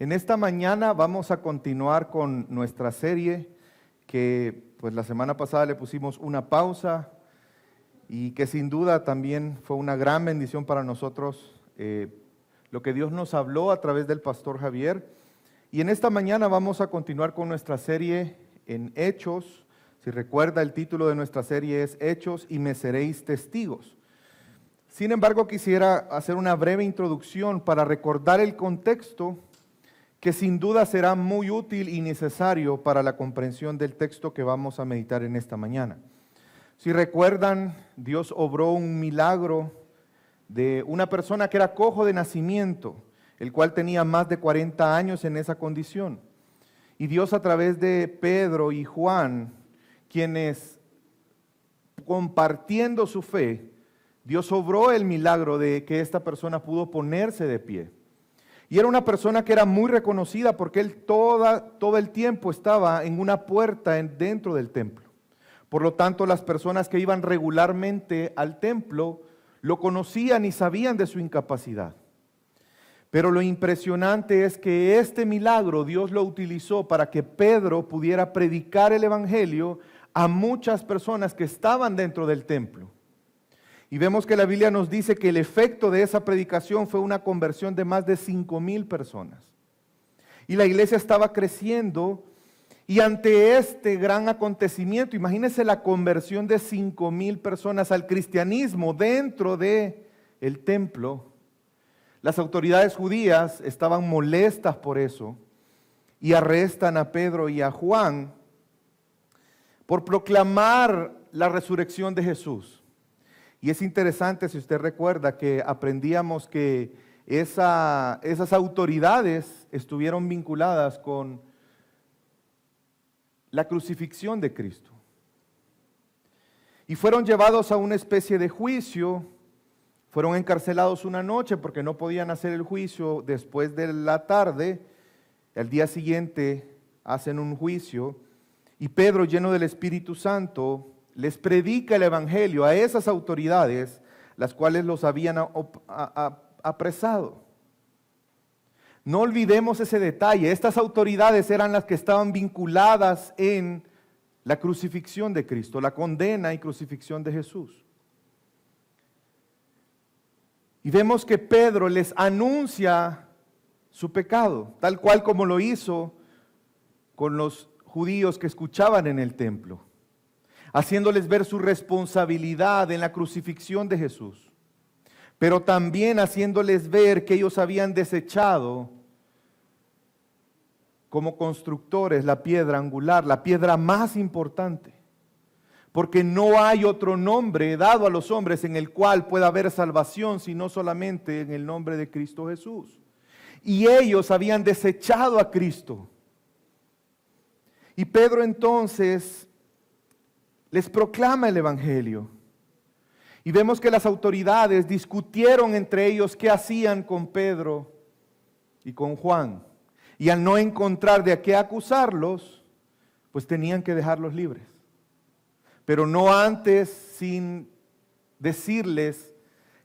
En esta mañana vamos a continuar con nuestra serie que pues la semana pasada le pusimos una pausa y que sin duda también fue una gran bendición para nosotros lo que Dios nos habló a través del pastor Javier. Y en esta mañana vamos a continuar con nuestra serie en Hechos. Si recuerda, el título de nuestra serie es Hechos y me seréis testigos. Sin embargo, quisiera hacer una breve introducción para recordar el contexto que sin duda será muy útil y necesario para la comprensión del texto que vamos a meditar en esta mañana. Si recuerdan, Dios obró un milagro de una persona que era cojo de nacimiento, el cual tenía más de 40 años en esa condición. Y Dios a través de Pedro y Juan, quienes compartiendo su fe, Dios obró el milagro de que esta persona pudo ponerse de pie. Y era una persona que era muy reconocida porque él todo el tiempo estaba en una puerta dentro del templo. Por lo tanto, las personas que iban regularmente al templo lo conocían y sabían de su incapacidad. Pero lo impresionante es que este milagro Dios lo utilizó para que Pedro pudiera predicar el evangelio a muchas personas que estaban dentro del templo. Y vemos que la Biblia nos dice que el efecto de esa predicación fue una conversión de más de 5,000 personas. Y la iglesia estaba creciendo y ante este gran acontecimiento, imagínense la conversión de 5,000 personas al cristianismo dentro del templo. Las autoridades judías estaban molestas por eso y arrestan a Pedro y a Juan por proclamar la resurrección de Jesús. Y es interesante, si usted recuerda, que aprendíamos que esas autoridades estuvieron vinculadas con la crucifixión de Cristo. Y fueron llevados a una especie de juicio, fueron encarcelados una noche porque no podían hacer el juicio después de la tarde. Al día siguiente hacen un juicio y Pedro, lleno del Espíritu Santo, les predica el evangelio a esas autoridades, las cuales los habían apresado. No olvidemos ese detalle. Estas autoridades eran las que estaban vinculadas en la crucifixión de Cristo, la condena y crucifixión de Jesús. Y vemos que Pedro les anuncia su pecado, tal cual como lo hizo con los judíos que escuchaban en el templo, haciéndoles ver su responsabilidad en la crucifixión de Jesús, pero también haciéndoles ver que ellos habían desechado como constructores la piedra angular, la piedra más importante, porque no hay otro nombre dado a los hombres en el cual pueda haber salvación, sino solamente en el nombre de Cristo Jesús. Y ellos habían desechado a Cristo. Y Pedro entonces les proclama el evangelio. Y vemos que las autoridades discutieron entre ellos qué hacían con Pedro y con Juan. Y al no encontrar de a qué acusarlos, pues tenían que dejarlos libres. Pero no antes sin decirles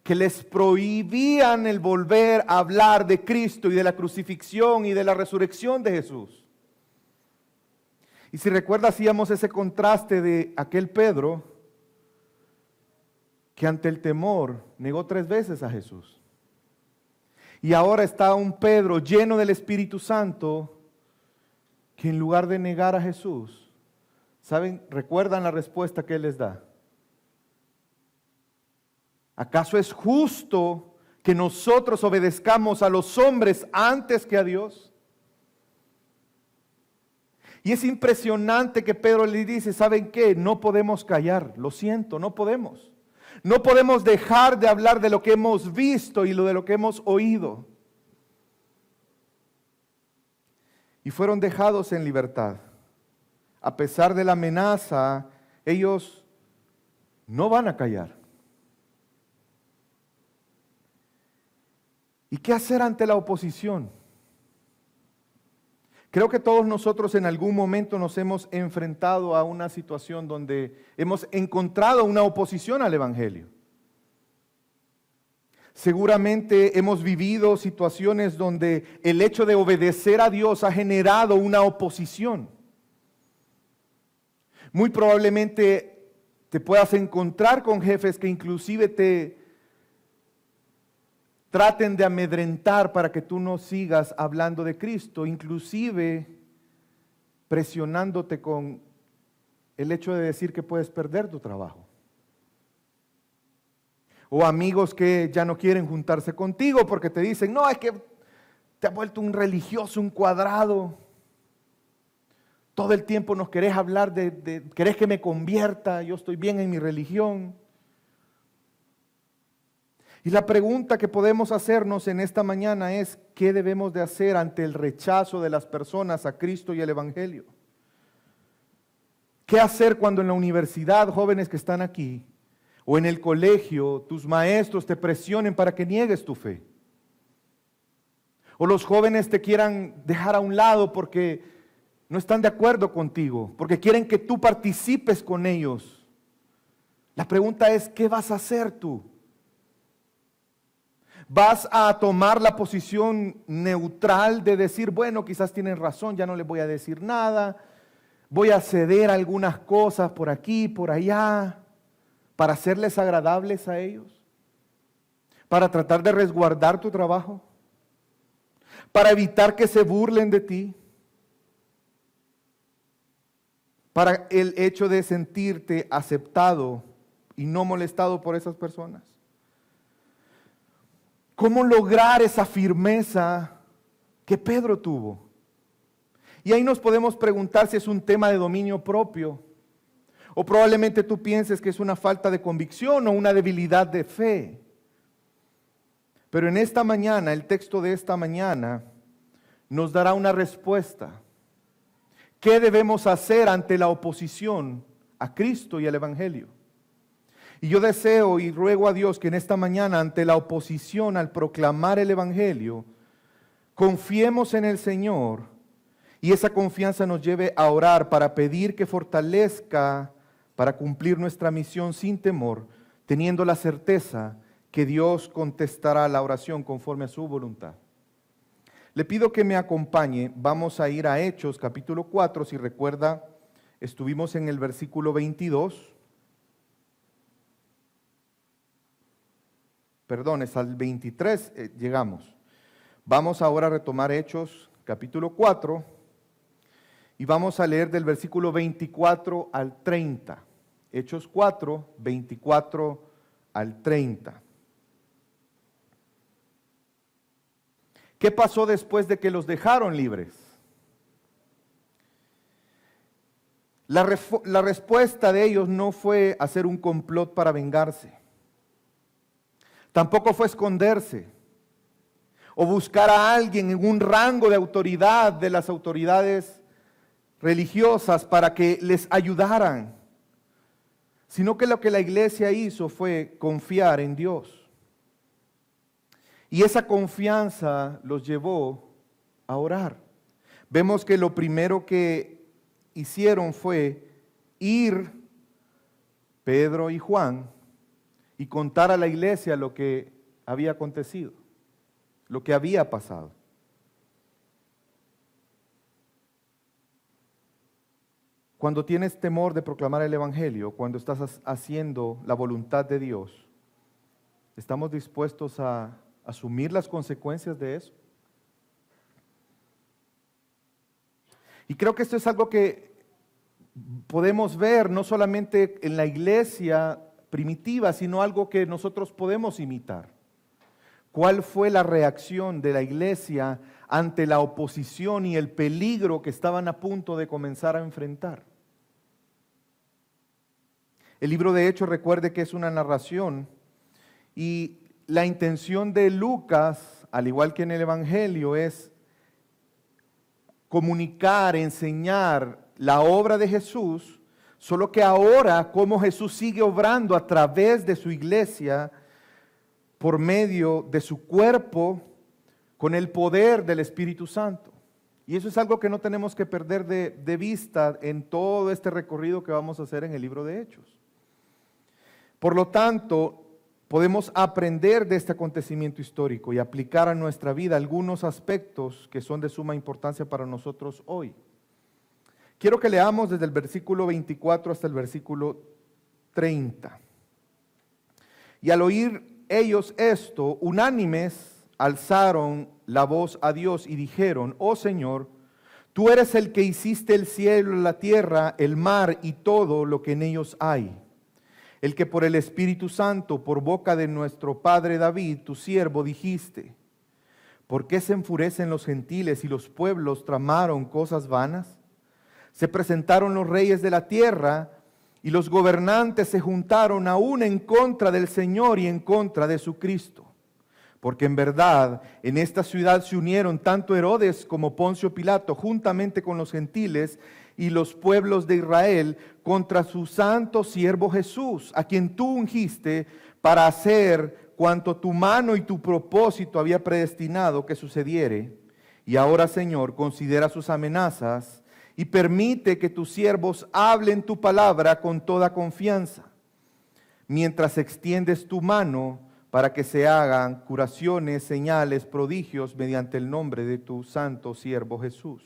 que les prohibían el volver a hablar de Cristo y de la crucifixión y de la resurrección de Jesús. Y si recuerda, hacíamos ese contraste de aquel Pedro que ante el temor negó 3 veces a Jesús. Y ahora está un Pedro lleno del Espíritu Santo que en lugar de negar a Jesús, ¿saben? ¿Recuerdan la respuesta que él les da? ¿Acaso es justo que nosotros obedezcamos a los hombres antes que a Dios? Y es impresionante que Pedro le dice, ¿saben qué? No podemos callar, lo siento, no podemos. No podemos dejar de hablar de lo que hemos visto y de lo que hemos oído. Y fueron dejados en libertad. A pesar de la amenaza, ellos no van a callar. ¿Y qué hacer ante la oposición? Creo que todos nosotros en algún momento nos hemos enfrentado a una situación donde hemos encontrado una oposición al evangelio. Seguramente hemos vivido situaciones donde el hecho de obedecer a Dios ha generado una oposición. Muy probablemente te puedas encontrar con jefes que inclusive te traten de amedrentar para que tú no sigas hablando de Cristo, inclusive presionándote con el hecho de decir que puedes perder tu trabajo. O amigos que ya no quieren juntarse contigo porque te dicen, no, es que te has vuelto un religioso, un cuadrado. Todo el tiempo nos querés hablar querés que me convierta, yo estoy bien en mi religión. Y la pregunta que podemos hacernos en esta mañana es, ¿qué debemos de hacer ante el rechazo de las personas a Cristo y el Evangelio? ¿Qué hacer cuando en la universidad, jóvenes que están aquí, o en el colegio, tus maestros te presionen para que niegues tu fe? O los jóvenes te quieran dejar a un lado porque no están de acuerdo contigo, porque quieren que tú participes con ellos. La pregunta es, ¿qué vas a hacer tú? ¿Vas a tomar la posición neutral de decir, bueno, quizás tienen razón, ya no les voy a decir nada, voy a ceder algunas cosas por aquí, por allá, para hacerles agradables a ellos? ¿Para tratar de resguardar tu trabajo? ¿Para evitar que se burlen de ti? ¿Para el hecho de sentirte aceptado y no molestado por esas personas? ¿Cómo lograr esa firmeza que Pedro tuvo? Y ahí nos podemos preguntar si es un tema de dominio propio, o probablemente tú pienses que es una falta de convicción o una debilidad de fe. Pero en esta mañana, el texto de esta mañana nos dará una respuesta. ¿Qué debemos hacer ante la oposición a Cristo y al Evangelio? Y yo deseo y ruego a Dios que en esta mañana, ante la oposición al proclamar el Evangelio, confiemos en el Señor y esa confianza nos lleve a orar para pedir que fortalezca para cumplir nuestra misión sin temor, teniendo la certeza que Dios contestará la oración conforme a su voluntad. Le pido que me acompañe, vamos a ir a Hechos capítulo 4, si recuerda, estuvimos en el versículo 22. Perdón, es al 23, llegamos. Vamos ahora a retomar Hechos capítulo 4 y vamos a leer del versículo 24 al 30. Hechos 4, 24 al 30. ¿Qué pasó después de que los dejaron libres? La respuesta de ellos no fue hacer un complot para vengarse. Tampoco fue esconderse o buscar a alguien en un rango de autoridad de las autoridades religiosas para que les ayudaran, sino que lo que la iglesia hizo fue confiar en Dios. Y esa confianza los llevó a orar. Vemos que lo primero que hicieron fue ir Pedro y Juan y contar a la iglesia lo que había acontecido, lo que había pasado. Cuando tienes temor de proclamar el Evangelio, cuando estás haciendo la voluntad de Dios, ¿estamos dispuestos a asumir las consecuencias de eso? Y creo que esto es algo que podemos ver no solamente en la iglesia primitiva, sino algo que nosotros podemos imitar. ¿Cuál fue la reacción de la iglesia ante la oposición y el peligro que estaban a punto de comenzar a enfrentar? El libro de Hechos, recuerde que es una narración y la intención de Lucas, al igual que en el Evangelio, es comunicar, enseñar la obra de Jesús, solo que ahora cómo Jesús sigue obrando a través de su iglesia, por medio de su cuerpo, con el poder del Espíritu Santo. Y eso es algo que no tenemos que perder de vista en todo este recorrido que vamos a hacer en el libro de Hechos. Por lo tanto, podemos aprender de este acontecimiento histórico y aplicar a nuestra vida algunos aspectos que son de suma importancia para nosotros hoy. Quiero que leamos desde el versículo 24 hasta el versículo 30. Y al oír ellos esto, unánimes alzaron la voz a Dios y dijeron: oh Señor, tú eres el que hiciste el cielo, la tierra, el mar y todo lo que en ellos hay. El que por el Espíritu Santo, por boca de nuestro padre David, tu siervo, dijiste: ¿por qué se enfurecen los gentiles y los pueblos tramaron cosas vanas? Se presentaron los reyes de la tierra y los gobernantes se juntaron aún en contra del Señor y en contra de su Cristo. Porque en verdad en esta ciudad se unieron tanto Herodes como Poncio Pilato juntamente con los gentiles y los pueblos de Israel contra su santo siervo Jesús, a quien tú ungiste para hacer cuanto tu mano y tu propósito había predestinado que sucediere. Y ahora, Señor, considera sus amenazas y permite que tus siervos hablen tu palabra con toda confianza, mientras extiendes tu mano para que se hagan curaciones, señales, prodigios mediante el nombre de tu santo siervo Jesús.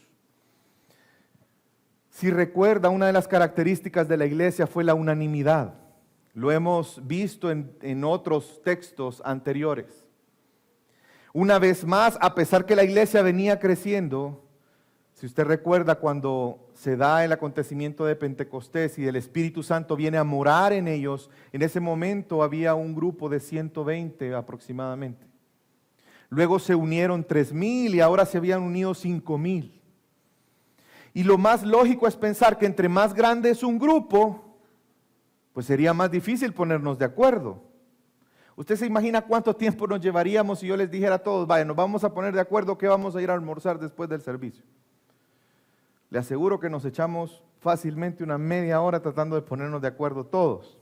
Si recuerda, una de las características de la iglesia fue la unanimidad. Lo hemos visto en otros textos anteriores. Una vez más, a pesar que la iglesia venía creciendo, si usted recuerda cuando se da el acontecimiento de Pentecostés y el Espíritu Santo viene a morar en ellos, en ese momento había un grupo de 120 aproximadamente. Luego se unieron 3,000 y ahora se habían unido 5,000. Y lo más lógico es pensar que entre más grande es un grupo, pues sería más difícil ponernos de acuerdo. ¿Usted se imagina cuánto tiempo nos llevaríamos si yo les dijera a todos: vaya, nos vamos a poner de acuerdo que vamos a ir a almorzar después del servicio? Le aseguro que nos echamos fácilmente una media hora tratando de ponernos de acuerdo todos.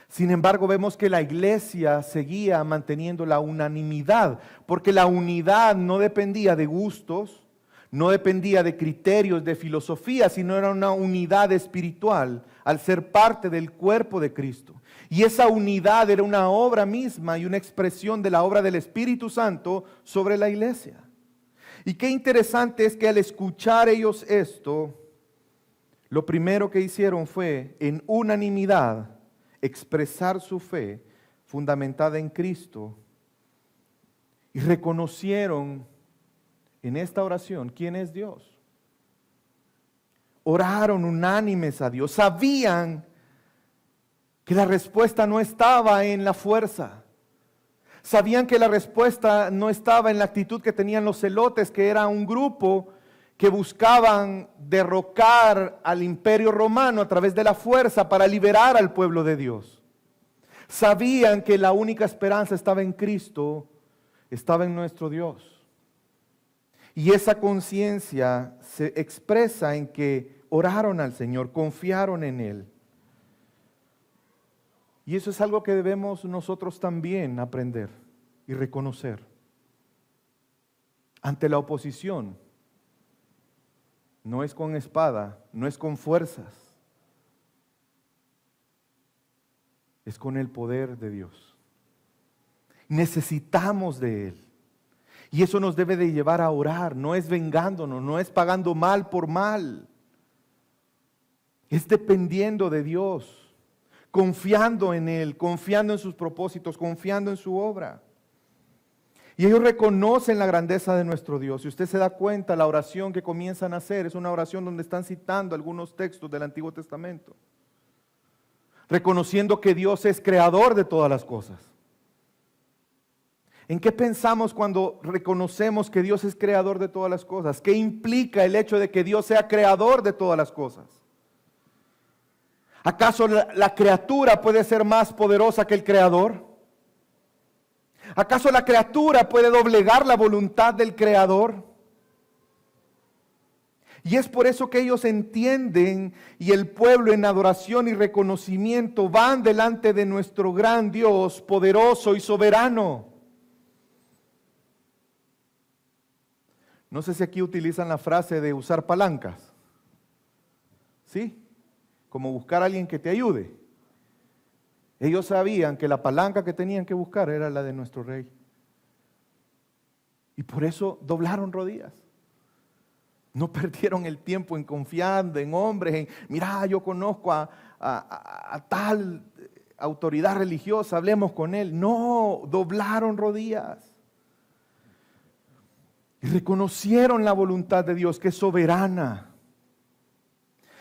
Sin embargo, vemos que la iglesia seguía manteniendo la unanimidad, porque la unidad no dependía de gustos, no dependía de criterios, de filosofía, sino era una unidad espiritual al ser parte del cuerpo de Cristo. Y esa unidad era una obra misma y una expresión de la obra del Espíritu Santo sobre la iglesia. Y qué interesante es que al escuchar ellos esto, lo primero que hicieron fue, en unanimidad, expresar su fe fundamentada en Cristo y reconocieron en esta oración quién es Dios. Oraron unánimes a Dios, sabían que la respuesta no estaba en la fuerza. Sabían que la respuesta no estaba en la actitud que tenían los celotes, que era un grupo que buscaban derrocar al imperio romano a través de la fuerza para liberar al pueblo de Dios. Sabían que la única esperanza estaba en Cristo, estaba en nuestro Dios. Y esa conciencia se expresa en que oraron al Señor, confiaron en Él. Y eso es algo que debemos nosotros también aprender y reconocer. Ante la oposición, no es con espada, no es con fuerzas, es con el poder de Dios. Necesitamos de Él. Y eso nos debe de llevar a orar, no es vengándonos, no es pagando mal por mal. Es dependiendo de Dios, confiando en Él, confiando en sus propósitos, confiando en su obra. Y ellos reconocen la grandeza de nuestro Dios. Si usted se da cuenta, la oración que comienzan a hacer es una oración donde están citando algunos textos del Antiguo Testamento, reconociendo que Dios es creador de todas las cosas. ¿En qué pensamos cuando reconocemos que Dios es creador de todas las cosas? ¿Qué implica el hecho de que Dios sea creador de todas las cosas? ¿Acaso la criatura puede ser más poderosa que el creador? ¿Acaso la criatura puede doblegar la voluntad del creador? Y es por eso que ellos entienden y el pueblo en adoración y reconocimiento van delante de nuestro gran Dios poderoso y soberano. No sé si aquí utilizan la frase de usar palancas. ¿Sí? Como buscar a alguien que te ayude. Ellos sabían que la palanca que tenían que buscar era la de nuestro rey. Y por eso doblaron rodillas. No perdieron el tiempo en confiando en hombres, en, mira, yo conozco a tal autoridad religiosa, hablemos con él. No, doblaron rodillas. Y reconocieron la voluntad de Dios, que es soberana.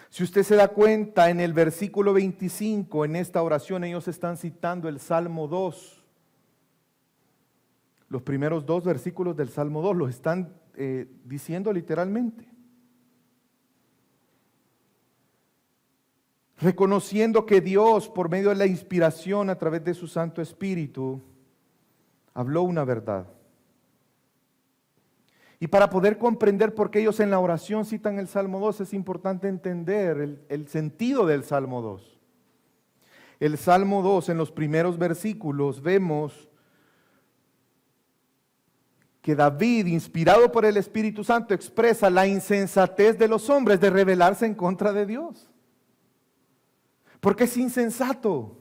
Si usted se da cuenta, en el versículo 25, en esta oración, ellos están citando el Salmo 2. Los primeros 2 versículos del Salmo 2 los están diciendo literalmente. Reconociendo que Dios, por medio de la inspiración a través de su Santo Espíritu, habló una verdad. Y para poder comprender por qué ellos en la oración citan el Salmo 2, es importante entender el sentido del Salmo 2. El Salmo 2, en los primeros versículos, vemos que David, inspirado por el Espíritu Santo, expresa la insensatez de los hombres de rebelarse en contra de Dios. ¿Por qué es insensato?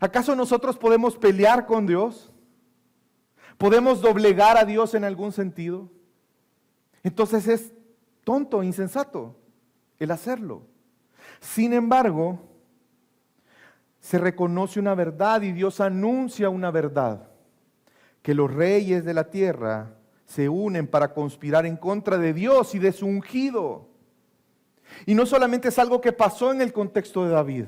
¿Acaso nosotros podemos pelear con Dios? ¿Podemos doblegar a Dios en algún sentido? Entonces es tonto, insensato el hacerlo. Sin embargo, se reconoce una verdad y Dios anuncia una verdad, que los reyes de la tierra se unen para conspirar en contra de Dios y de su ungido. Y no solamente es algo que pasó en el contexto de David,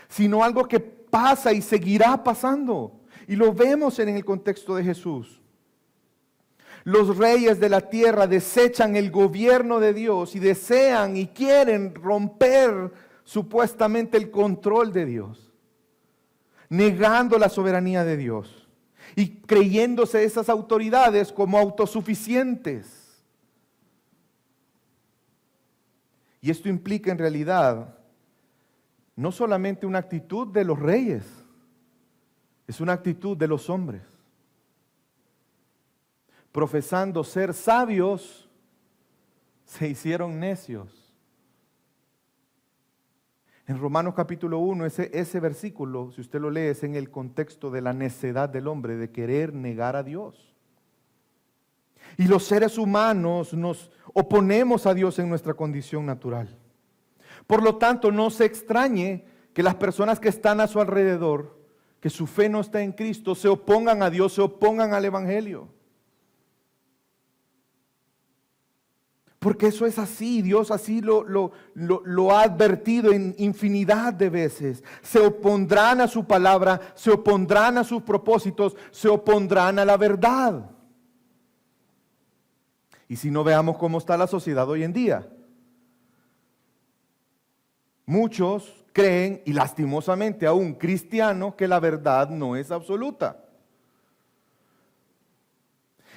sino algo que pasa y seguirá pasando. Y lo vemos en el contexto de Jesús. Los reyes de la tierra desechan el gobierno de Dios y desean y quieren romper supuestamente el control de Dios, negando la soberanía de Dios y creyéndose esas autoridades como autosuficientes. Y esto implica en realidad no solamente una actitud de los reyes, es una actitud de los hombres. Profesando ser sabios, se hicieron necios. En Romanos capítulo 1, ese versículo, si usted lo lee, es en el contexto de la necedad del hombre, de querer negar a Dios. Y los seres humanos nos oponemos a Dios en nuestra condición natural. Por lo tanto, no se extrañe que las personas que están a su alrededor, que su fe no está en Cristo, se opongan a Dios, se opongan al Evangelio. Porque eso es así, Dios así lo ha advertido en infinidad de veces. Se opondrán a su palabra, se opondrán a sus propósitos, se opondrán a la verdad. Y si no, veamos cómo está la sociedad hoy en día. Muchos creen, y lastimosamente aún cristianos, que la verdad no es absoluta.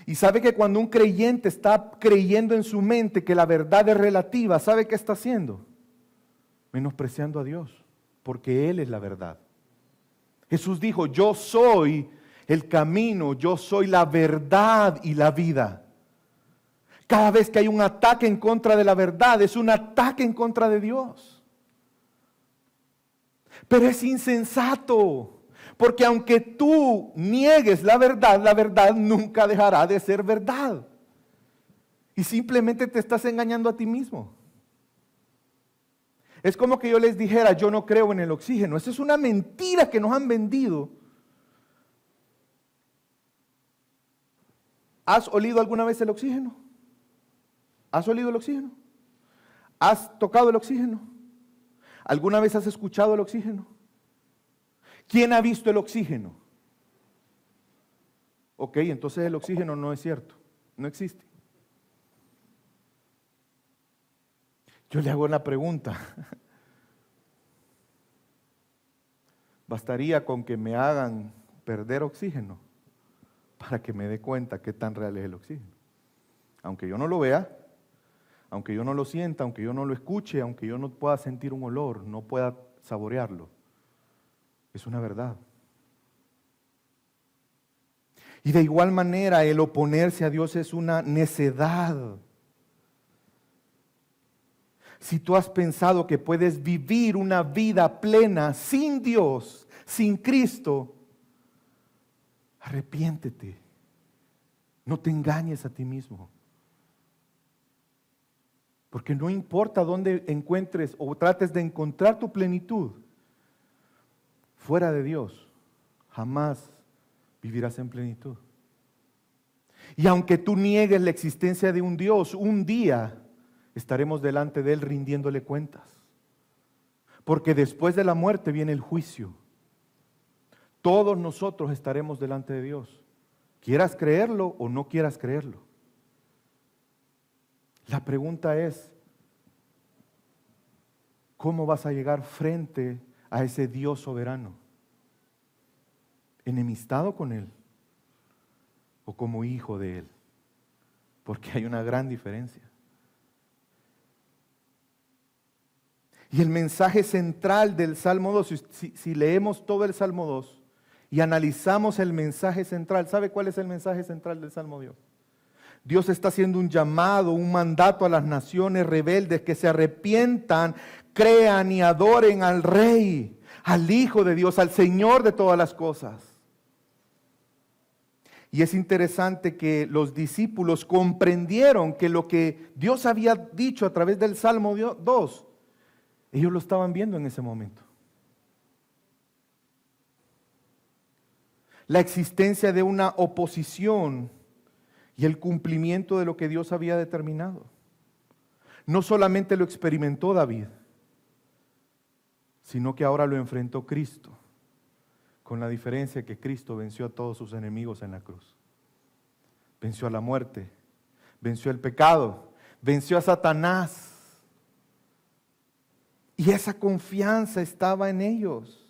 Y sabe que cuando un creyente está creyendo en su mente que la verdad es relativa, ¿sabe qué está haciendo? Menospreciando a Dios, porque Él es la verdad. Jesús dijo, yo soy el camino, yo soy la verdad y la vida. Cada vez que hay un ataque en contra de la verdad, es un ataque en contra de Dios. Pero es insensato. Porque aunque tú niegues la verdad nunca dejará de ser verdad. Y simplemente te estás engañando a ti mismo. Es como que yo les dijera, yo no creo en el oxígeno. Esa es una mentira que nos han vendido. ¿Has olido alguna vez el oxígeno? ¿Has olido el oxígeno? ¿Has tocado el oxígeno? ¿Alguna vez has escuchado el oxígeno? ¿Quién ha visto el oxígeno? Ok, entonces el oxígeno no es cierto, no existe. Yo le hago una pregunta. ¿Bastaría con que me hagan perder oxígeno para que me dé cuenta qué tan real es el oxígeno? Aunque yo no lo vea, aunque yo no lo sienta, aunque yo no lo escuche, aunque yo no pueda sentir un olor, no pueda saborearlo. Es una verdad. Y de igual manera el oponerse a Dios es una necedad. Si tú has pensado que puedes vivir una vida plena sin Dios, sin Cristo, arrepiéntete. No te engañes a ti mismo. Porque no importa dónde encuentres o trates de encontrar tu plenitud, fuera de Dios, jamás vivirás en plenitud. Y aunque tú niegues la existencia de un Dios, un día estaremos delante de Él rindiéndole cuentas. Porque después de la muerte viene el juicio. Todos nosotros estaremos delante de Dios. Quieras creerlo o no quieras creerlo. La pregunta es, ¿cómo vas a llegar frente a ese Dios soberano? ¿Enemistado con Él o como hijo de Él? Porque hay una gran diferencia. Y el mensaje central del Salmo 2, si leemos todo el Salmo 2 y analizamos el mensaje central, ¿sabe cuál es el mensaje central del Salmo 2? Dios está haciendo un llamado, un mandato a las naciones rebeldes que se arrepientan, crean y adoren al Rey, al Hijo de Dios, al Señor de todas las cosas. Y es interesante que los discípulos comprendieron que lo que Dios había dicho a través del Salmo 2, ellos lo estaban viendo en ese momento. La existencia de una oposición y el cumplimiento de lo que Dios había determinado. No solamente lo experimentó David, sino que ahora lo enfrentó Cristo, con la diferencia que Cristo venció a todos sus enemigos en la cruz. Venció a la muerte, venció el pecado, venció a Satanás. Y esa confianza estaba en ellos.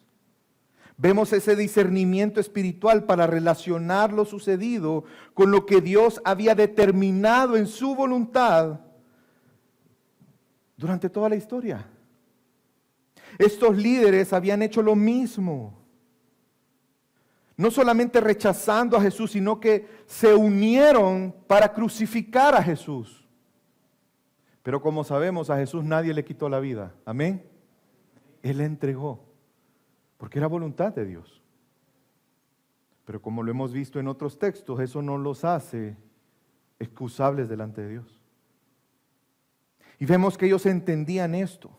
Vemos ese discernimiento espiritual para relacionar lo sucedido con lo que Dios había determinado en su voluntad durante toda la historia. Estos líderes habían hecho lo mismo. No solamente rechazando a Jesús, sino que se unieron para crucificar a Jesús. Pero como sabemos, a Jesús nadie le quitó la vida. Amén. Él le entregó, porque era voluntad de Dios. Pero como lo hemos visto en otros textos, eso no los hace excusables delante de Dios. Y vemos que ellos entendían esto.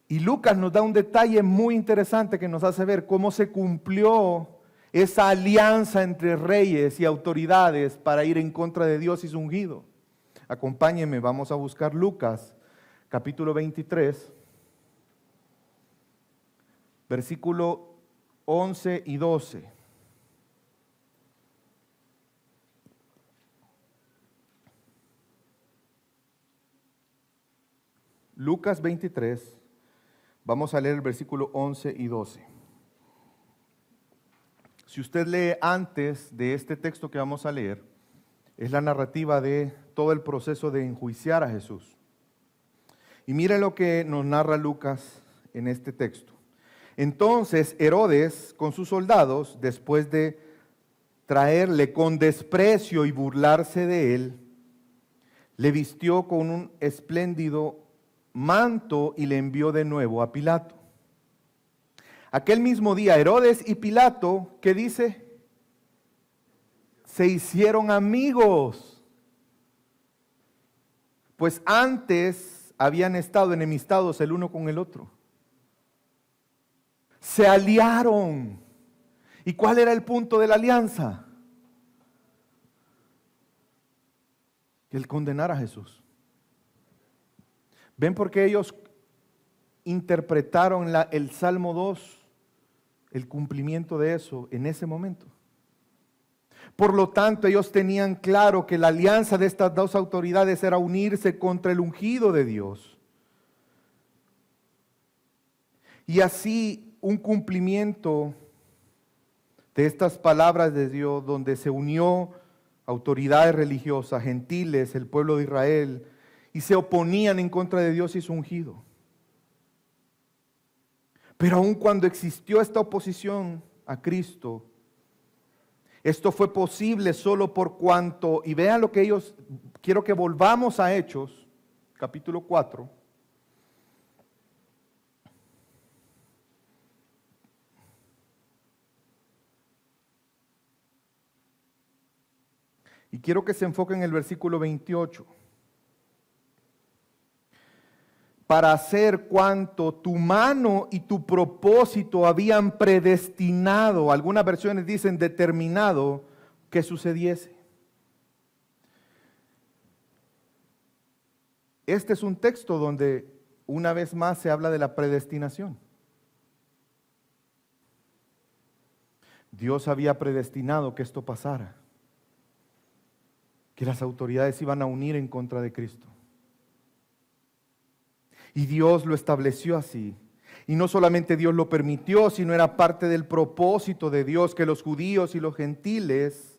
Y Lucas nos da un detalle muy interesante que nos hace ver cómo se cumplió esa alianza entre reyes y autoridades para ir en contra de Dios y su ungido. Acompáñenme, vamos a buscar Lucas, capítulo 23, versículo 11 y 12. Lucas 23, vamos a leer el versículo 11 y 12. Si usted lee antes de este texto que vamos a leer, es la narrativa de todo el proceso de enjuiciar a Jesús. Y mire lo que nos narra Lucas en este texto. Entonces Herodes con sus soldados, después de traerle con desprecio y burlarse de él, le vistió con un espléndido manto y le envió de nuevo a Pilato. Aquel mismo día Herodes y Pilato, ¿qué dice? Se hicieron amigos. Pues antes habían estado enemistados el uno con el otro. Se aliaron. ¿Y cuál era el punto de la alianza? El condenar a Jesús. ¿Ven por qué ellos interpretaron el Salmo 2, el cumplimiento de eso en ese momento? Por lo tanto, ellos tenían claro que la alianza de estas dos autoridades era unirse contra el ungido de Dios. Y así un cumplimiento de estas palabras de Dios, donde se unió autoridades religiosas, gentiles, el pueblo de Israel, y se oponían en contra de Dios y su ungido. Pero aun cuando existió esta oposición a Cristo, esto fue posible solo por cuanto, y vean lo que ellos, quiero que volvamos a Hechos, capítulo 4. Y quiero que se enfoque en el versículo 28. Para hacer cuanto tu mano y tu propósito habían predestinado, algunas versiones dicen determinado, que sucediese. Este es un texto donde una vez más se habla de la predestinación. Dios había predestinado que esto pasara, que las autoridades iban a unir en contra de Cristo. Y Dios lo estableció así. Y no solamente Dios lo permitió, sino era parte del propósito de Dios que los judíos y los gentiles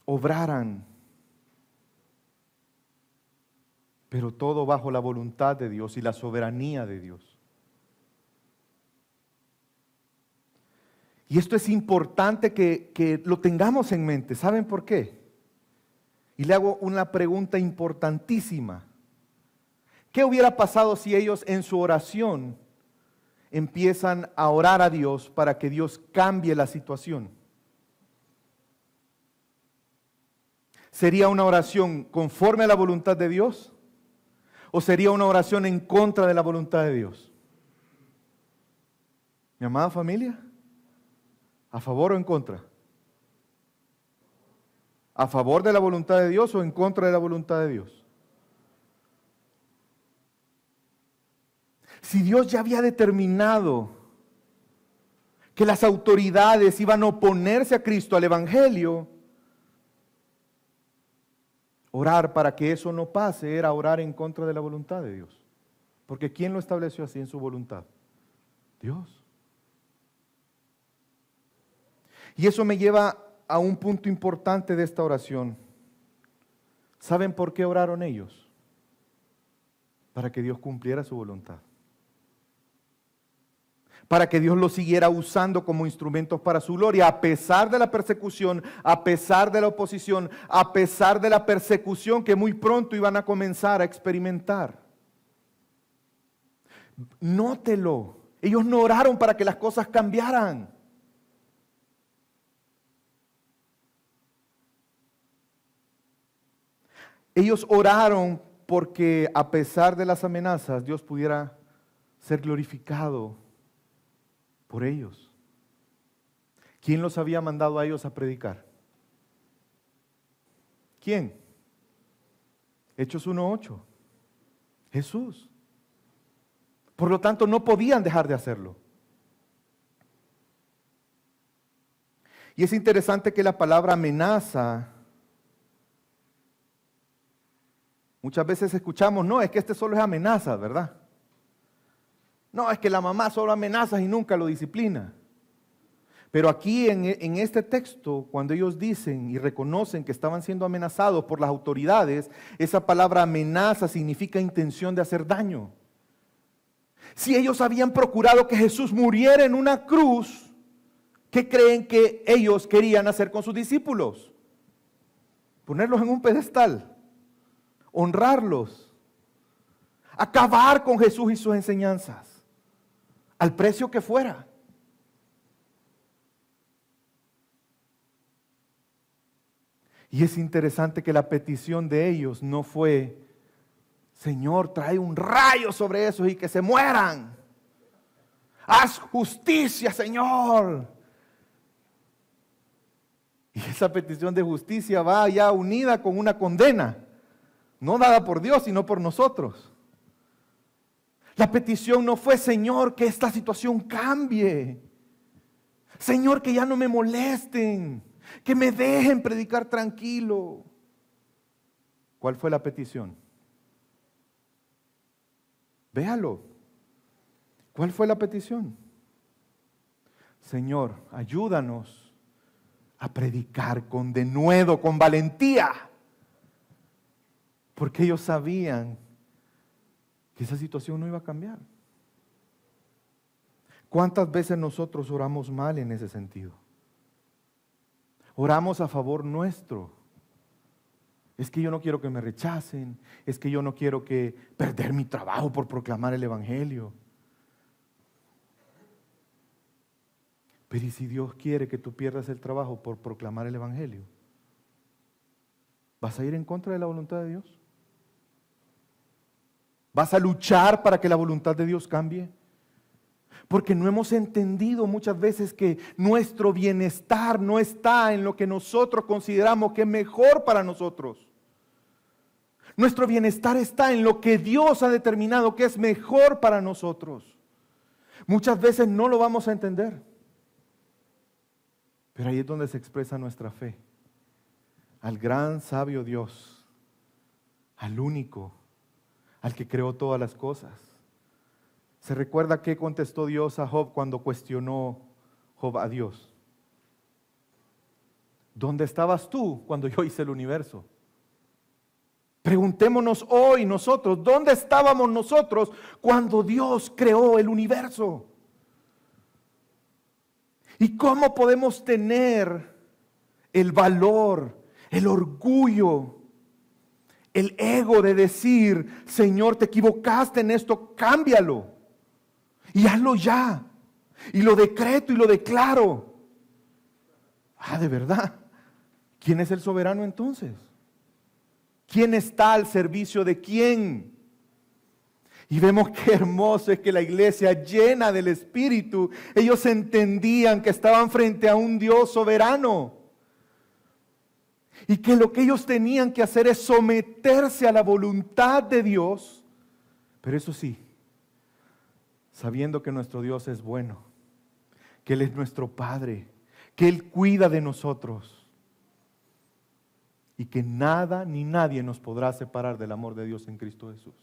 obraran. Pero todo bajo la voluntad de Dios y la soberanía de Dios. Y esto es importante que lo tengamos en mente. ¿Saben por qué? Y le hago una pregunta importantísima. ¿Qué hubiera pasado si ellos en su oración empiezan a orar a Dios para que Dios cambie la situación? ¿Sería una oración conforme a la voluntad de Dios? ¿O sería una oración en contra de la voluntad de Dios? Mi amada familia, ¿a favor o en contra? ¿A favor de la voluntad de Dios o en contra de la voluntad de Dios? Si Dios ya había determinado que las autoridades iban a oponerse a Cristo, al Evangelio, orar para que eso no pase era orar en contra de la voluntad de Dios. Porque ¿quién lo estableció así en su voluntad? Dios. Y eso me lleva a un punto importante de esta oración. ¿Saben por qué oraron ellos? Para que Dios cumpliera su voluntad. Para que Dios los siguiera usando como instrumentos para su gloria, a pesar de la persecución, a pesar de la oposición, a pesar de la persecución que muy pronto iban a comenzar a experimentar. Nótelo, ellos no oraron para que las cosas cambiaran. Ellos oraron porque a pesar de las amenazas, Dios pudiera ser glorificado por ellos. ¿Quién los había mandado a ellos a predicar? ¿Quién? Hechos 1:8. Jesús. Por lo tanto, no podían dejar de hacerlo. Y es interesante que la palabra amenaza, muchas veces escuchamos, no, es que este solo es amenaza, ¿verdad? No, es que la mamá solo amenaza y nunca lo disciplina. Pero aquí en este texto, cuando ellos dicen y reconocen que estaban siendo amenazados por las autoridades, esa palabra amenaza significa intención de hacer daño. Si ellos habían procurado que Jesús muriera en una cruz, ¿qué creen que ellos querían hacer con sus discípulos? Ponerlos en un pedestal, honrarlos, acabar con Jesús y sus enseñanzas, al precio que fuera. Y es interesante que la petición de ellos no fue, Señor, trae un rayo sobre esos y que se mueran. Haz justicia, Señor. Y esa petición de justicia va ya unida con una condena, no dada por Dios, sino por nosotros. La petición no fue, Señor, que esta situación cambie. Señor, que ya no me molesten, que me dejen predicar tranquilo. ¿Cuál fue la petición? Véalo. ¿Cuál fue la petición? Señor, ayúdanos a predicar con denuedo, con valentía. Porque ellos sabían que esa situación no iba a cambiar. ¿Cuántas veces nosotros oramos mal en ese sentido? Oramos a favor nuestro. Es que yo no quiero que me rechacen, es que yo no quiero que perder mi trabajo por proclamar el Evangelio. Pero ¿y si Dios quiere que tú pierdas el trabajo por proclamar el Evangelio? ¿Vas a ir en contra de la voluntad de Dios? ¿Vas a luchar para que la voluntad de Dios cambie? Porque no hemos entendido muchas veces que nuestro bienestar no está en lo que nosotros consideramos que es mejor para nosotros. Nuestro bienestar está en lo que Dios ha determinado que es mejor para nosotros. Muchas veces no lo vamos a entender. Pero ahí es donde se expresa nuestra fe. Al gran sabio Dios, al único, al que creó todas las cosas. ¿Se recuerda qué contestó Dios a Job cuando cuestionó Job a Dios? ¿Dónde estabas tú cuando yo hice el universo? Preguntémonos hoy nosotros, ¿dónde estábamos nosotros cuando Dios creó el universo? ¿Y cómo podemos tener el valor, el orgullo, el ego de decir, Señor, te equivocaste en esto, cámbialo y hazlo ya? Y lo decreto y lo declaro. ¿De verdad? ¿Quién es el soberano entonces? ¿Quién está al servicio de quién? Y vemos qué hermoso es que la iglesia llena del Espíritu, ellos entendían que estaban frente a un Dios soberano. Y que lo que ellos tenían que hacer es someterse a la voluntad de Dios. Pero eso sí, sabiendo que nuestro Dios es bueno, que Él es nuestro Padre, que Él cuida de nosotros. Y que nada ni nadie nos podrá separar del amor de Dios en Cristo Jesús.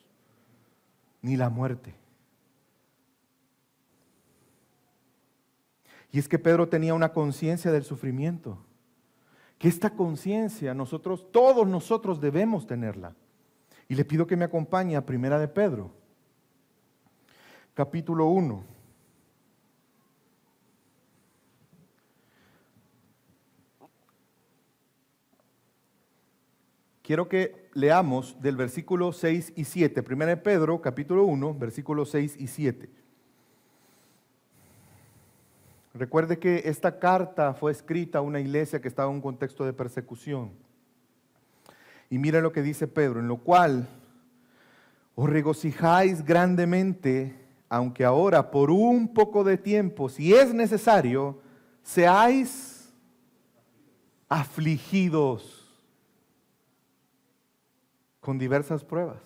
Ni la muerte. Y es que Pedro tenía una conciencia del sufrimiento. Que esta conciencia todos nosotros debemos tenerla. Y le pido que me acompañe a Primera de Pedro, capítulo 1. Quiero que leamos del versículo 6 y 7. Primera de Pedro, capítulo 1, versículos 6 y 7. Recuerde que esta carta fue escrita a una iglesia que estaba en un contexto de persecución. Y mira lo que dice Pedro, en lo cual os regocijáis grandemente, aunque ahora por un poco de tiempo, si es necesario, seáis afligidos con diversas pruebas,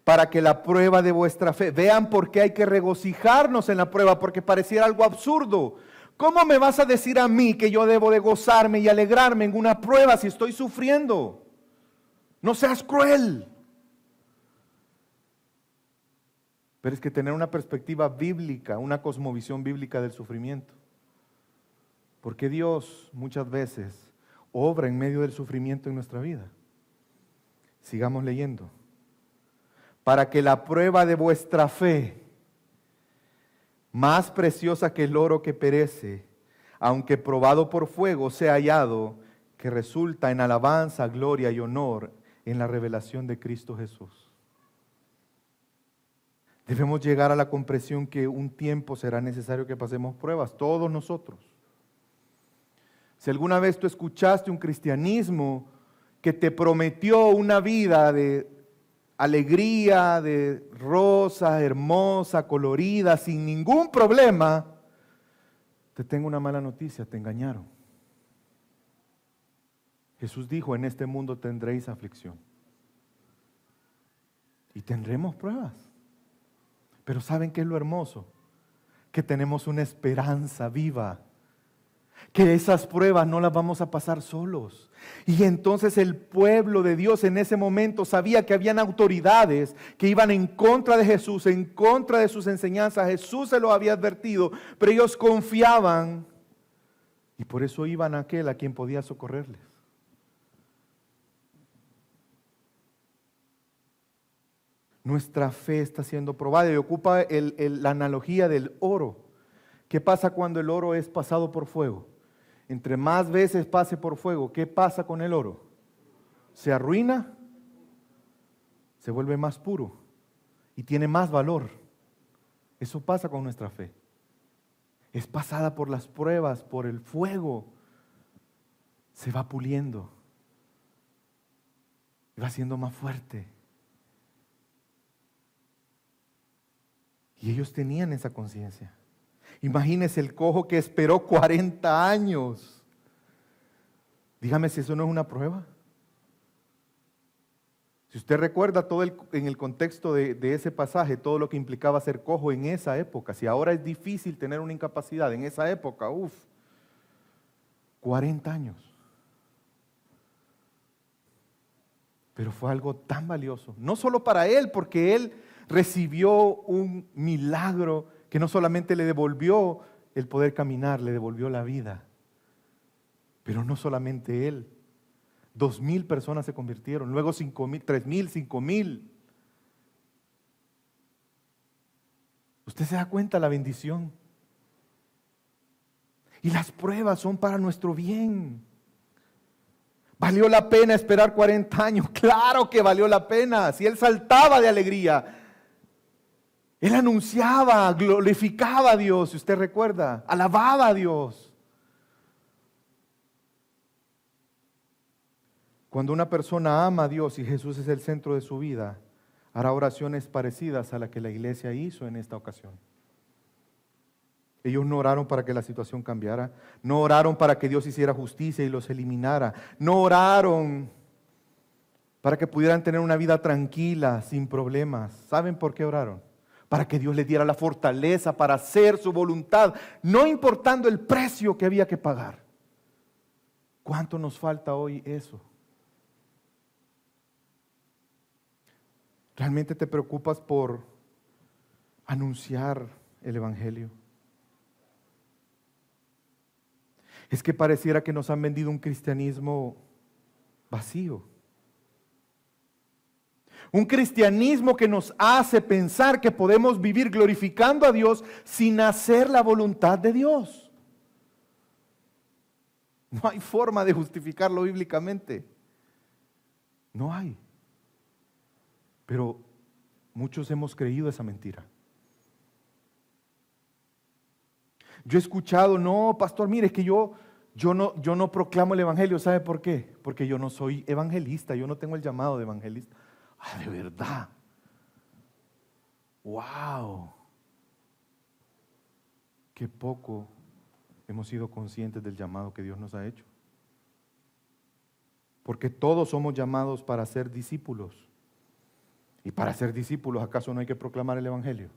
para que la prueba de vuestra fe, vean por qué hay que regocijarnos en la prueba, porque pareciera algo absurdo. ¿Cómo me vas a decir a mí que yo debo de gozarme y alegrarme en una prueba si estoy sufriendo? No seas cruel. Pero es que tener una perspectiva bíblica, una cosmovisión bíblica del sufrimiento. Porque Dios muchas veces obra en medio del sufrimiento en nuestra vida. Sigamos leyendo. Para que la prueba de vuestra fe, más preciosa que el oro que perece, aunque probado por fuego, sea hallado, que resulta en alabanza, gloria y honor en la revelación de Cristo Jesús. Debemos llegar a la comprensión que un tiempo será necesario que pasemos pruebas, todos nosotros. Si alguna vez tú escuchaste un cristianismo que te prometió una vida de alegría, de rosa, hermosa, colorida, sin ningún problema, te tengo una mala noticia, te engañaron. Jesús dijo, en este mundo tendréis aflicción. Y tendremos pruebas. Pero ¿saben qué es lo hermoso? Que tenemos una esperanza viva. Que esas pruebas no las vamos a pasar solos. Y entonces el pueblo de Dios en ese momento sabía que habían autoridades que iban en contra de Jesús, en contra de sus enseñanzas. Jesús se lo había advertido, pero ellos confiaban y por eso iban a aquel a quien podía socorrerles. Nuestra fe está siendo probada y ocupa la analogía del oro. ¿Qué pasa cuando el oro es pasado por fuego? Entre más veces pase por fuego, ¿qué pasa con el oro? ¿Se arruina? Se vuelve más puro y tiene más valor. Eso pasa con nuestra fe. es pasada por las pruebas, por el fuego, se va puliendo, va siendo más fuerte. Y ellos tenían esa conciencia. Imagínense el cojo que esperó 40 años. Dígame si eso no es una prueba. Si usted recuerda en el contexto de ese pasaje, todo lo que implicaba ser cojo en esa época. Si ahora es difícil tener una incapacidad, en esa época, 40 años. Pero fue algo tan valioso, no solo para él, porque él recibió un milagro que no solamente le devolvió el poder caminar, le devolvió la vida. Pero no solamente él. 2,000 personas se convirtieron, luego 5,000, 3,000, 5,000. Usted se da cuenta la bendición. Y las pruebas son para nuestro bien. ¿Valió la pena esperar 40 años? Claro que valió la pena. Si él saltaba de alegría, él anunciaba, glorificaba a Dios, si usted recuerda, alababa a Dios. Cuando una persona ama a Dios y Jesús es el centro de su vida, hará oraciones parecidas a las que la iglesia hizo en esta ocasión. Ellos no oraron para que la situación cambiara, no oraron para que Dios hiciera justicia y los eliminara, no oraron para que pudieran tener una vida tranquila, sin problemas. ¿Saben por qué oraron? Para que Dios les diera la fortaleza para hacer su voluntad, no importando el precio que había que pagar. ¿Cuánto nos falta hoy eso? ¿Realmente te preocupas por anunciar el Evangelio? Es que pareciera que nos han vendido un cristianismo vacío. Un cristianismo que nos hace pensar que podemos vivir glorificando a Dios sin hacer la voluntad de Dios. No hay forma de justificarlo bíblicamente. No hay. Pero muchos hemos creído esa mentira. Yo he escuchado, no, pastor, mire, es que yo no proclamo el evangelio. ¿Sabe por qué? Porque yo no soy evangelista, yo no tengo el llamado de evangelista. Ah, de verdad. Wow. Qué poco hemos sido conscientes del llamado que Dios nos ha hecho. Porque todos somos llamados para ser discípulos. Y para ser discípulos, ¿acaso no hay que proclamar el evangelio?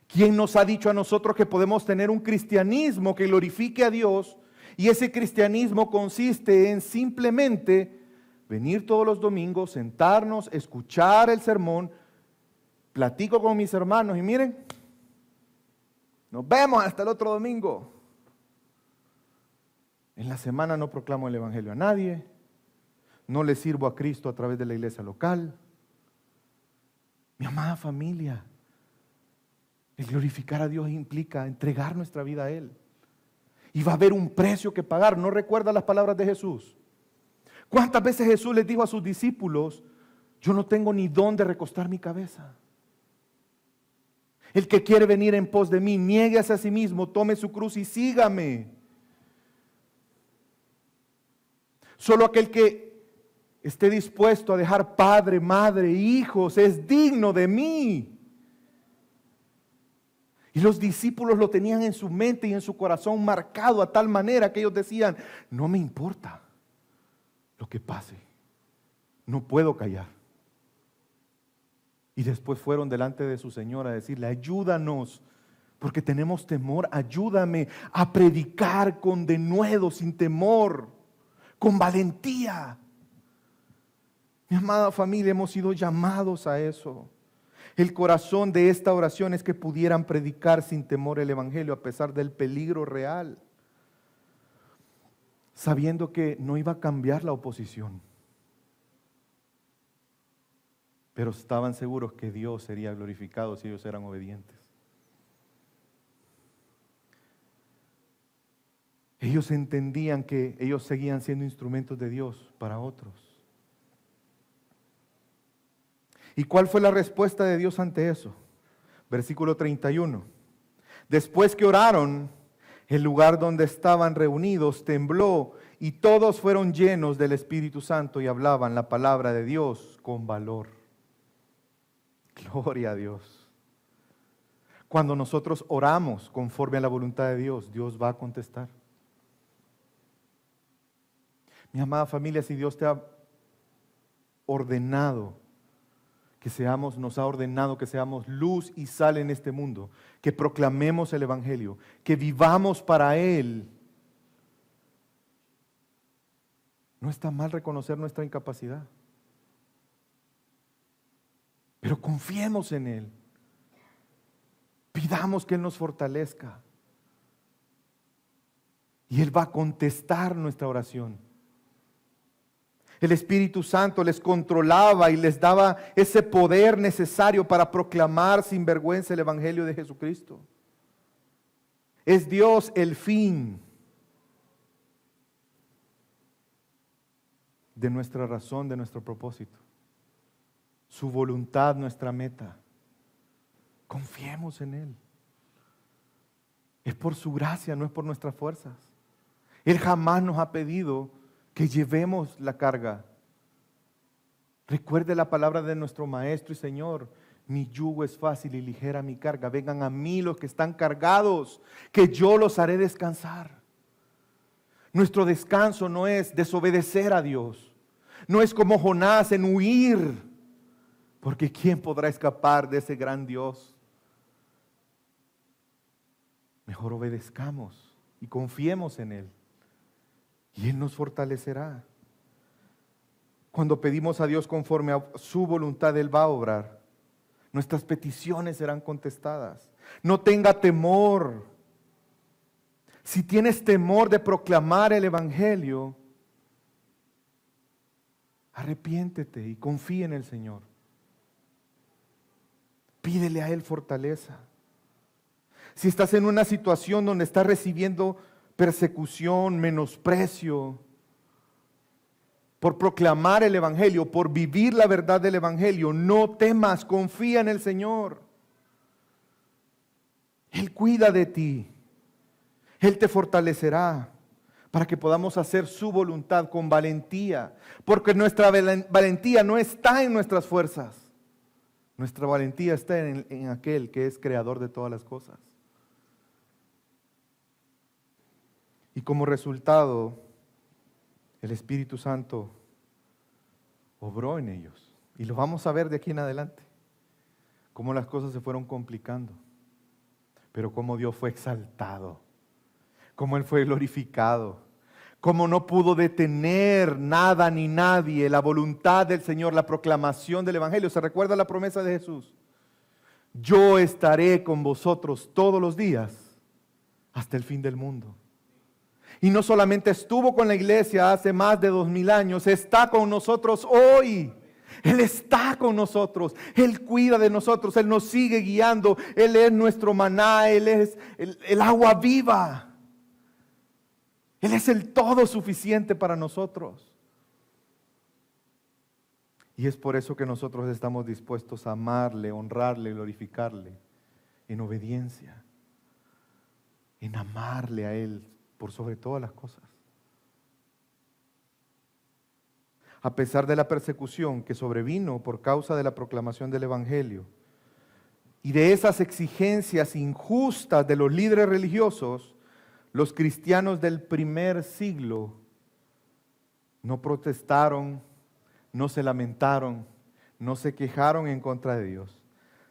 ¿Quién nos ha dicho a nosotros que podemos tener un cristianismo que glorifique a Dios? Y ese cristianismo consiste en simplemente venir todos los domingos, sentarnos, escuchar el sermón, platico con mis hermanos y miren, nos vemos hasta el otro domingo. En la semana no proclamo el evangelio a nadie, no le sirvo a Cristo a través de la iglesia local. Mi amada familia, el glorificar a Dios implica entregar nuestra vida a Él. Y va a haber un precio que pagar. ¿No recuerda las palabras de Jesús? ¿Cuántas veces Jesús les dijo a sus discípulos, yo no tengo ni dónde recostar mi cabeza? El que quiere venir en pos de mí, niéguese a sí mismo, tome su cruz y sígame. Solo aquel que esté dispuesto a dejar padre, madre, hijos, es digno de mí. Y los discípulos lo tenían en su mente y en su corazón marcado a tal manera que ellos decían, no me importa lo que pase, no puedo callar. Y después fueron delante de su Señor a decirle, ayúdanos, porque tenemos temor, ayúdame a predicar con denuedo, sin temor, con valentía. Mi amada familia, hemos sido llamados a eso. El corazón de esta oración es que pudieran predicar sin temor el evangelio a pesar del peligro real, sabiendo que no iba a cambiar la oposición, pero estaban seguros que Dios sería glorificado si ellos eran obedientes. Ellos entendían que ellos seguían siendo instrumentos de Dios para otros. ¿Y cuál fue la respuesta de Dios ante eso? Versículo 31. Después que oraron, el lugar donde estaban reunidos tembló y todos fueron llenos del Espíritu Santo y hablaban la palabra de Dios con valor. Gloria a Dios. Cuando nosotros oramos conforme a la voluntad de Dios, Dios va a contestar. Mi amada familia, si Dios te ha ordenado nos ha ordenado que seamos luz y sal en este mundo, que proclamemos el Evangelio, que vivamos para Él, no está mal reconocer nuestra incapacidad. Pero confiemos en Él. Pidamos que Él nos fortalezca. Y Él va a contestar nuestra oración. El Espíritu Santo les controlaba y les daba ese poder necesario para proclamar sin vergüenza el Evangelio de Jesucristo. Es Dios el fin de nuestra razón, de nuestro propósito. Su voluntad, nuestra meta. Confiemos en Él. Es por su gracia, no es por nuestras fuerzas. Él jamás nos ha pedido que llevemos la carga. Recuerde la palabra de nuestro Maestro y Señor: mi yugo es fácil y ligera mi carga. Vengan a mí los que están cargados, que yo los haré descansar. Nuestro descanso no es desobedecer a Dios. No es como Jonás en huir, porque ¿quién podrá escapar de ese gran Dios? Mejor obedezcamos y confiemos en Él. Y Él nos fortalecerá. Cuando pedimos a Dios conforme a su voluntad, Él va a obrar. Nuestras peticiones serán contestadas. No tenga temor. Si tienes temor de proclamar el Evangelio, arrepiéntete y confía en el Señor. Pídele a Él fortaleza. Si estás en una situación donde estás recibiendo persecución, menosprecio, por proclamar el Evangelio, por vivir la verdad del Evangelio, no temas, confía en el Señor. Él cuida de ti. Él te fortalecerá para que podamos hacer su voluntad con valentía, porque nuestra valentía no está en nuestras fuerzas. Nuestra valentía está en aquel que es creador de todas las cosas. Y como resultado, el Espíritu Santo obró en ellos. Y lo vamos a ver de aquí en adelante. Cómo las cosas se fueron complicando. Pero cómo Dios fue exaltado. Cómo Él fue glorificado. Cómo no pudo detener nada ni nadie la voluntad del Señor, la proclamación del Evangelio. ¿Se recuerda la promesa de Jesús? Yo estaré con vosotros todos los días hasta el fin del mundo. Y no solamente estuvo con la iglesia hace más de 2000 años, está con nosotros hoy. Él está con nosotros, Él cuida de nosotros, Él nos sigue guiando, Él es nuestro maná, Él es el agua viva. Él es el todo suficiente para nosotros. Y es por eso que nosotros estamos dispuestos a amarle, honrarle, glorificarle en obediencia, en amarle a Él por sobre todas las cosas. A pesar de la persecución que sobrevino por causa de la proclamación del Evangelio y de esas exigencias injustas de los líderes religiosos, los cristianos del primer siglo no protestaron, no se lamentaron, no se quejaron en contra de Dios,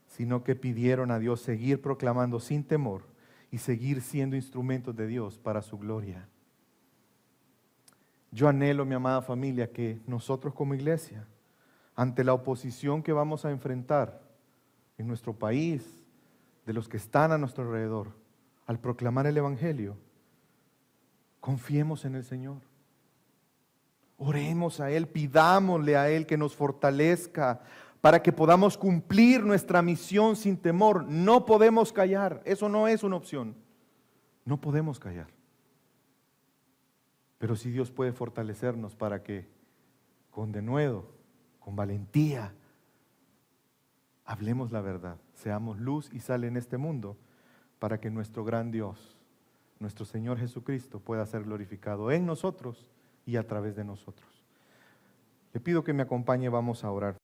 sino que pidieron a Dios seguir proclamando sin temor y seguir siendo instrumentos de Dios para su gloria. Yo anhelo, mi amada familia, que nosotros como iglesia, ante la oposición que vamos a enfrentar en nuestro país, de los que están a nuestro alrededor, al proclamar el Evangelio, confiemos en el Señor. Oremos a Él, pidámosle a Él que nos fortalezca para que podamos cumplir nuestra misión sin temor. No podemos callar, eso no es una opción. No podemos callar. Pero sí Dios puede fortalecernos para que con denuedo, con valentía, hablemos la verdad, seamos luz y sal en este mundo, para que nuestro gran Dios, nuestro Señor Jesucristo, pueda ser glorificado en nosotros y a través de nosotros. Le pido que me acompañe, vamos a orar.